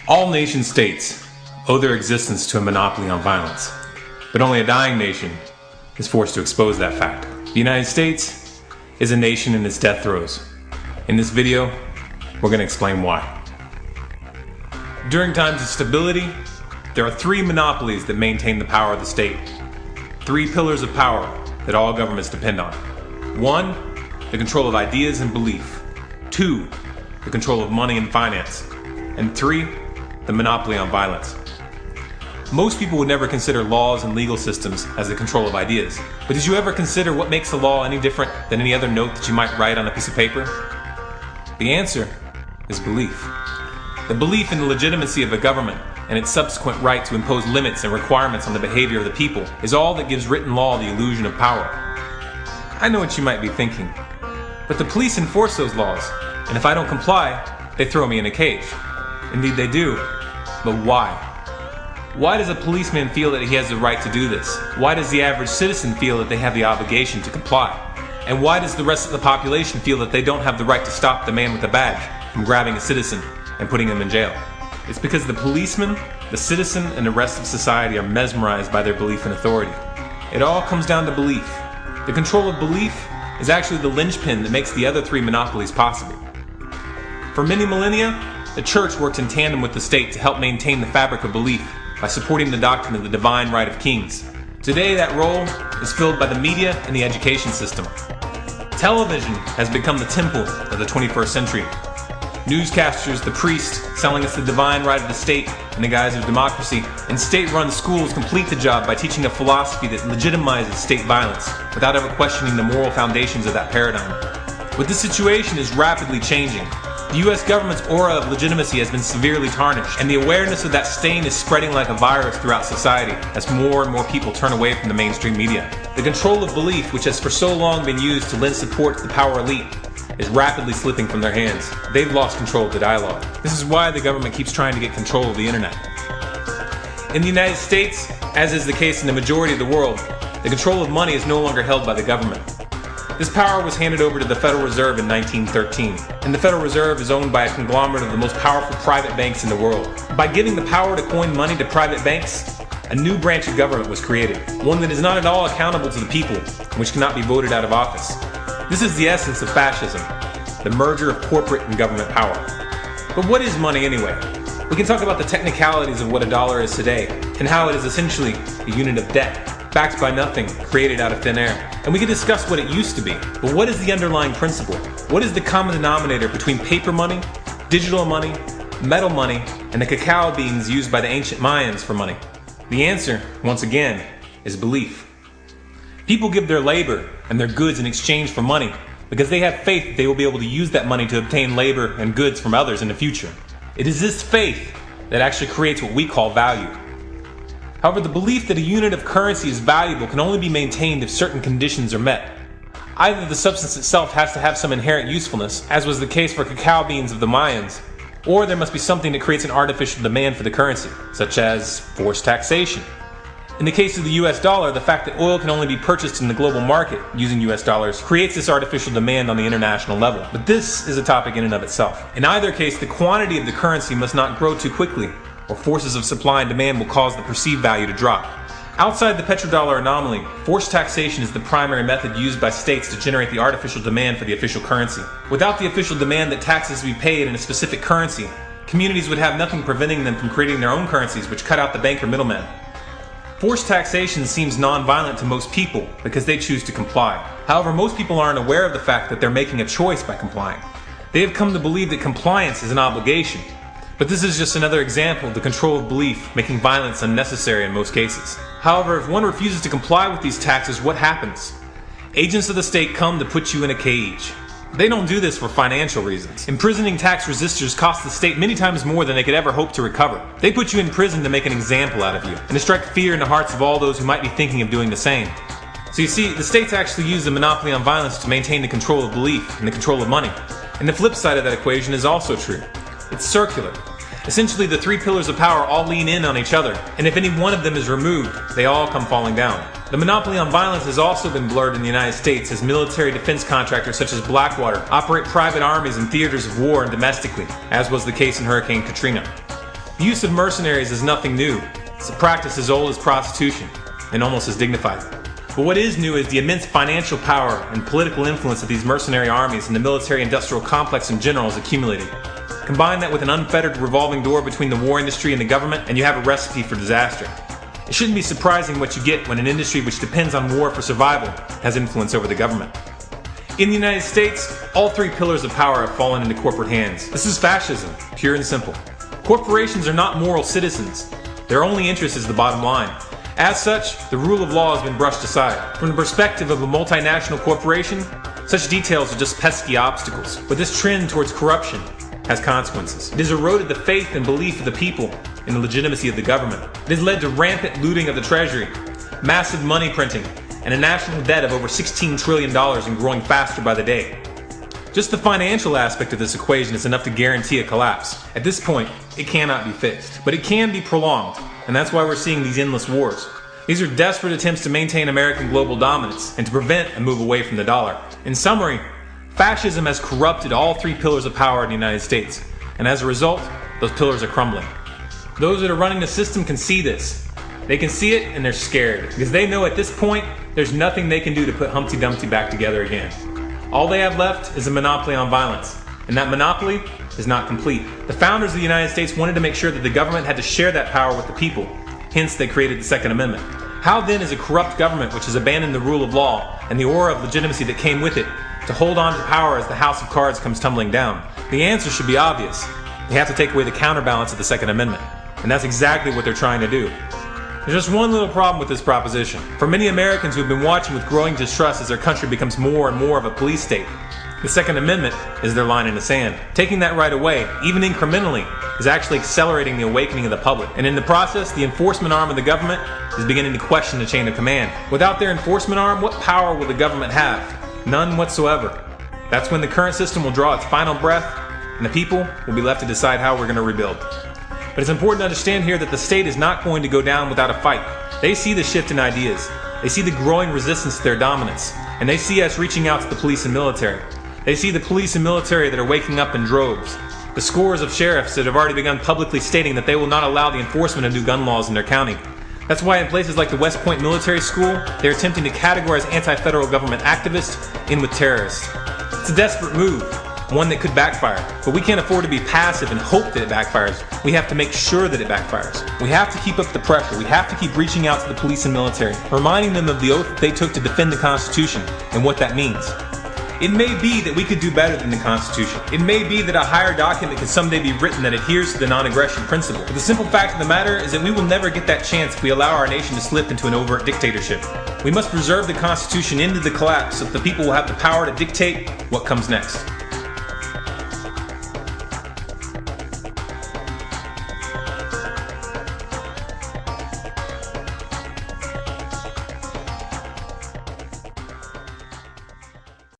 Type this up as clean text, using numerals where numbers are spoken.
All nation-states owe their existence to a monopoly on violence, but only a dying nation is forced to expose that fact. The United States is a nation in its death throes. In this video, we're going to explain why. During times of stability, there are three monopolies that maintain the power of the state. Three pillars of power that all governments depend on. 1, the control of ideas and belief. 2, the control of money and finance. And 3, the monopoly on violence. Most people would never consider laws and legal systems as the control of ideas. But did you ever consider what makes a law any different than any other note that you might write on a piece of paper? The answer is belief. The belief in the legitimacy of a government and its subsequent right to impose limits and requirements on the behavior of the people is all that gives written law the illusion of power. I know what you might be thinking, but the police enforce those laws, and if I don't comply, they throw me in a cage. Indeed they do, but why? Why does a policeman feel that he has the right to do this? Why does the average citizen feel that they have the obligation to comply? And why does the rest of the population feel that they don't have the right to stop the man with a badge from grabbing a citizen and putting him in jail? It's because the policeman, the citizen, and the rest of society are mesmerized by their belief in authority. It all comes down to belief. The control of belief is actually the linchpin that makes the other three monopolies possible. For many millennia, the church worked in tandem with the state to help maintain the fabric of belief by supporting the doctrine of the divine right of kings. Today, that role is filled by the media and the education system. Television has become the temple of the 21st century. Newscasters, the priest, selling us the divine right of the state in the guise of democracy, and state-run schools complete the job by teaching a philosophy that legitimizes state violence without ever questioning the moral foundations of that paradigm. But this situation is rapidly changing. The U.S. government's aura of legitimacy has been severely tarnished, and the awareness of that stain is spreading like a virus throughout society as more and more people turn away from the mainstream media. The control of belief, which has for so long been used to lend support to the power elite, is rapidly slipping from their hands. They've lost control of the dialogue. This is why the government keeps trying to get control of the internet. In the United States, as is the case in the majority of the world, the control of money is no longer held by the government. This power was handed over to the Federal Reserve in 1913, and the Federal Reserve is owned by a conglomerate of the most powerful private banks in the world. By giving the power to coin money to private banks, a new branch of government was created, one that is not at all accountable to the people, and which cannot be voted out of office. This is the essence of fascism, the merger of corporate and government power. But what is money anyway? We can talk about the technicalities of what a dollar is today, and how it is essentially a unit of debt, backed by nothing, created out of thin air. And we can discuss what it used to be, but what is the underlying principle? What is the common denominator between paper money, digital money, metal money, and the cacao beans used by the ancient Mayans for money? The answer, once again, is belief. People give their labor and their goods in exchange for money because they have faith that they will be able to use that money to obtain labor and goods from others in the future. It is this faith that actually creates what we call value. However, the belief that a unit of currency is valuable can only be maintained if certain conditions are met. Either the substance itself has to have some inherent usefulness, as was the case for cacao beans of the Mayans, or there must be something that creates an artificial demand for the currency, such as forced taxation. In the case of the US dollar, the fact that oil can only be purchased in the global market using US dollars creates this artificial demand on the international level. But this is a topic in and of itself. In either case, the quantity of the currency must not grow too quickly, or forces of supply and demand will cause the perceived value to drop. Outside the petrodollar anomaly, forced taxation is the primary method used by states to generate the artificial demand for the official currency. Without the official demand that taxes be paid in a specific currency, communities would have nothing preventing them from creating their own currencies, which cut out the banker middleman. Forced taxation seems non-violent to most people because they choose to comply. However, most people aren't aware of the fact that they're making a choice by complying. They have come to believe that compliance is an obligation. But this is just another example of the control of belief making violence unnecessary in most cases. However, if one refuses to comply with these taxes, what happens? Agents of the state come to put you in a cage. They don't do this for financial reasons. Imprisoning tax resistors costs the state many times more than they could ever hope to recover. They put you in prison to make an example out of you, and to strike fear in the hearts of all those who might be thinking of doing the same. So you see, the states actually use the monopoly on violence to maintain the control of belief and the control of money. And the flip side of that equation is also true. It's circular. Essentially, the three pillars of power all lean in on each other, and if any one of them is removed, they all come falling down. The monopoly on violence has also been blurred in the United States as military defense contractors such as Blackwater operate private armies in theaters of war and domestically, as was the case in Hurricane Katrina. The use of mercenaries is nothing new. It's a practice as old as prostitution, and almost as dignified. But what is new is the immense financial power and political influence that these mercenary armies and the military-industrial complex in general has accumulated. Combine that with an unfettered revolving door between the war industry and the government, and you have a recipe for disaster. It shouldn't be surprising what you get when an industry which depends on war for survival has influence over the government. In the United States, all three pillars of power have fallen into corporate hands. This is fascism, pure and simple. Corporations are not moral citizens. Their only interest is the bottom line. As such, the rule of law has been brushed aside. From the perspective of a multinational corporation, such details are just pesky obstacles. But this trend towards corruption has consequences. It has eroded the faith and belief of the people in the legitimacy of the government. It has led to rampant looting of the treasury, massive money printing, and a national debt of over $16 trillion and growing faster by the day. Just the financial aspect of this equation is enough to guarantee a collapse. At this point, it cannot be fixed, but it can be prolonged, and that's why we're seeing these endless wars. These are desperate attempts to maintain American global dominance and to prevent a move away from the dollar. In summary, fascism has corrupted all three pillars of power in the United States, and as a result, those pillars are crumbling. Those that are running the system can see this. They can see it and they're scared, because they know at this point, there's nothing they can do to put Humpty Dumpty back together again. All they have left is a monopoly on violence, and that monopoly is not complete. The founders of the United States wanted to make sure that the government had to share that power with the people, hence they created the Second Amendment. How then is a corrupt government which has abandoned the rule of law and the aura of legitimacy that came with it to hold on to power as the house of cards comes tumbling down? The answer should be obvious. They have to take away the counterbalance of the Second Amendment, and that's exactly what they're trying to do. There's just one little problem with this proposition. For many Americans who have been watching with growing distrust as their country becomes more and more of a police state, the Second Amendment is their line in the sand. Taking that right away, even incrementally, is actually accelerating the awakening of the public. And in the process, the enforcement arm of the government is beginning to question the chain of command. Without their enforcement arm, what power will the government have? None whatsoever. That's when the current system will draw its final breath, and the people will be left to decide how we're going to rebuild. But it's important to understand here that the state is not going to go down without a fight. They see the shift in ideas. They see the growing resistance to their dominance. And they see us reaching out to the police and military. They see the police and military that are waking up in droves. The scores of sheriffs that have already begun publicly stating that they will not allow the enforcement of new gun laws in their county. That's why in places like the West Point Military School, they're attempting to categorize anti-federal government activists in with terrorists. It's a desperate move, one that could backfire, but we can't afford to be passive and hope that it backfires. We have to make sure that it backfires. We have to keep up the pressure. We have to keep reaching out to the police and military, reminding them of the oath that they took to defend the Constitution and what that means. It may be that we could do better than the Constitution. It may be that a higher document could someday be written that adheres to the non-aggression principle. But the simple fact of the matter is that we will never get that chance if we allow our nation to slip into an overt dictatorship. We must preserve the Constitution into the collapse so that the people will have the power to dictate what comes next.